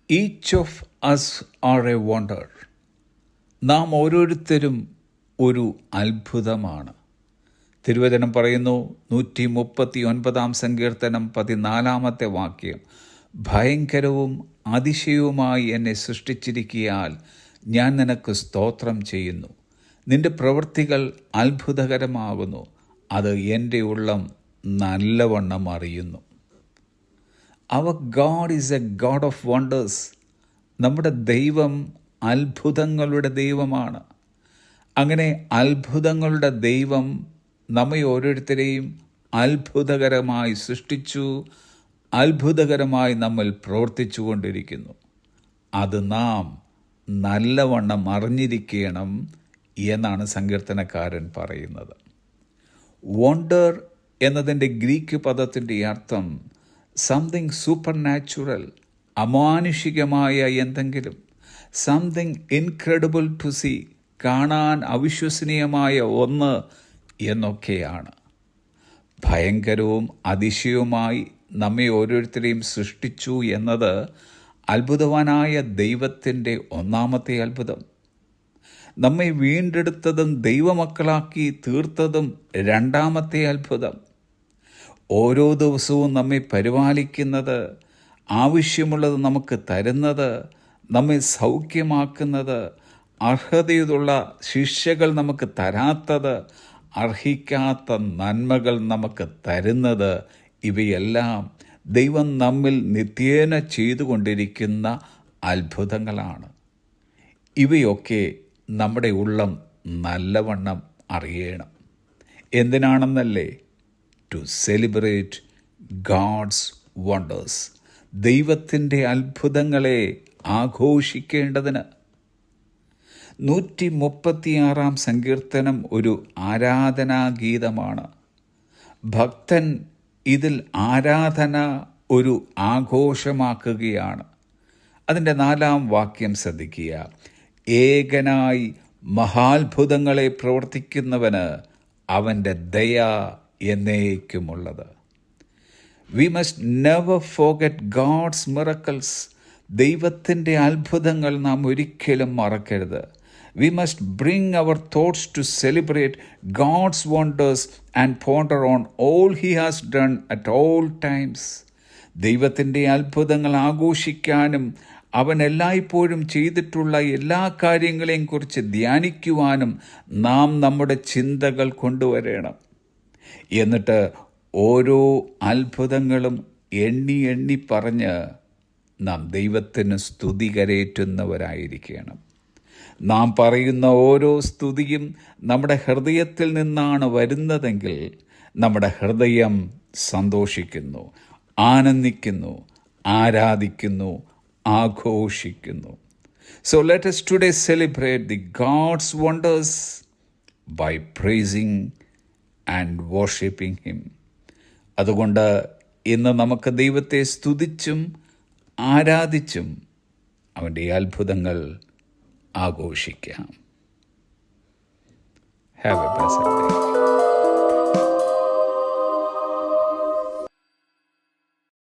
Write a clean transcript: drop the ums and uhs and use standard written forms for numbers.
Each of us are a wonder. നാം ഓരോരുത്തരും ഒരു അത്ഭുതമാണ്. തിരുവചനം പറയുന്നു, 139 സങ്കീർത്തനം 14 വാക്യം, ഭയങ്കരവും അതിശയവുമായി എന്നെ സൃഷ്ടിച്ചിരിക്കയാൽ ഞാൻ നിനക്ക് സ്തോത്രം ചെയ്യുന്നു. നിന്റെ പ്രവൃത്തികൾ അത്ഭുതകരമാകുന്നു, അത് എൻ്റെ ഉള്ളം നല്ലവണ്ണം അറിയുന്നു. അവർ God is a God of wonders. നമ്മുടെ ദൈവം അത്ഭുതങ്ങളുടെ ദൈവമാണ്. അങ്ങനെ അത്ഭുതങ്ങളുടെ ദൈവം നമ്മെ ഓരോരുത്തരെയും അത്ഭുതകരമായി സൃഷ്ടിച്ചു, അത്ഭുതകരമായി നമ്മൾ പ്രവർത്തിച്ചു കൊണ്ടിരിക്കുന്നു. അത് നാം നല്ലവണ്ണം അറിഞ്ഞിരിക്കണം എന്നാണ് സങ്കീർത്തനക്കാരൻ പറയുന്നത്. വണ്ടർ എന്നതിൻ്റെ ഗ്രീക്ക് പദത്തിൻ്റെ അർത്ഥം സംതിങ് സൂപ്പർ നാച്ചുറൽ, അമാനുഷികമായ എന്തെങ്കിലും, സംതിങ് ഇൻക്രെഡിബിൾ ടു സീ, കാണാൻ അവിശ്വസനീയമായ ഒന്ന് എന്നൊക്കെയാണ്. ഭയങ്കരവും അതിശയവുമായി നമ്മെ ഓരോരുത്തരെയും സൃഷ്ടിച്ചു എന്നത് അത്ഭുതവാനായ ദൈവത്തിൻ്റെ ഒന്നാമത്തെ അത്ഭുതം. നമ്മെ വീണ്ടെടുത്തതും ദൈവമക്കളാക്കി തീർത്തതും രണ്ടാമത്തെ അത്ഭുതം. ഓരോ ദിവസവും നമ്മെ പരിപാലിക്കുന്നത്, ആവശ്യമുള്ളത് നമുക്ക് തരുന്നത്, നമ്മെ സൗഖ്യമാക്കുന്നത്, അർഹതയുള്ള ശിക്ഷകൾ നമുക്ക് തരാത്തത്, അർഹിക്കാത്ത നന്മകൾ നമുക്ക് തരുന്നത്, ഇവയെല്ലാം ദൈവം നമ്മിൽ നിത്യേന ചെയ്തുകൊണ്ടിരിക്കുന്ന അത്ഭുതങ്ങളാണ്. ഇവയൊക്കെ നമ്മുടെ ഉള്ളം നല്ലവണ്ണം അറിയണം. എന്തിനാണെന്നല്ലേ? ടു സെലിബ്രേറ്റ് ഗാഡ്സ് വണ്ടേഴ്സ്, ദൈവത്തിൻ്റെ അത്ഭുതങ്ങളെ ആഘോഷിക്കേണ്ടതിന്. 136 സങ്കീർത്തനം ഒരു ആരാധനാഗീതമാണ്. ഭക്തൻ ഇതിൽ ആരാധന ഒരു ആഘോഷമാക്കുകയാണ്. അതിൻ്റെ 4 വാക്യം ശ്രദ്ധിക്കുക. ഏകനായി മഹാത്ഭുതങ്ങളെ പ്രവർത്തിക്കുന്നവന് അവൻ്റെ ദയ എന്നേക്കുമുള്ളത്. We must never forget God's miracles. ദൈവത്തിൻ്റെ അത്ഭുതങ്ങൾ നാം ഒരിക്കലും മറക്കരുത്. We must bring our thoughts to celebrate God's wonders and ponder on all He has done at all times. ദൈവത്തിൻ്റെ അത്ഭുതങ്ങൾ ആഘോഷിക്കാനും അവൻ എല്ലായ്പ്പോഴും ചെയ്തിട്ടുള്ള എല്ലാ കാര്യങ്ങളെയും കുറിച്ച് ധ്യാനിക്കുവാനും നാം നമ്മുടെ ചിന്തകൾ കൊണ്ടുവരണം. എന്നിട്ട് ഓരോ അത്ഭുതങ്ങളും എണ്ണി എണ്ണി പറഞ്ഞ് നാം ദൈവത്തിന് സ്തുതി കരേറ്റുന്നവരായിരിക്കണം. നാം പറയുന്ന ഓരോ സ്തുതിയും നമ്മുടെ ഹൃദയത്തിൽ നിന്നാണ് വരുന്നതെങ്കിൽ നമ്മുടെ ഹൃദയം സന്തോഷിക്കുന്നു, ആനന്ദിക്കുന്നു, ആരാധിക്കുന്നു, ആഘോഷിക്കുന്നു. So let us today celebrate the God's wonders by praising and worshiping Him. അതുകൊണ്ട് ഇന്ന് നമുക്ക് ദൈവത്തെ സ്തുതിച്ചും ആരാധിച്ചും അവൻ്റെ അത്ഭുതങ്ങൾ ആഘോഷിക്കാം. Have a blessed day.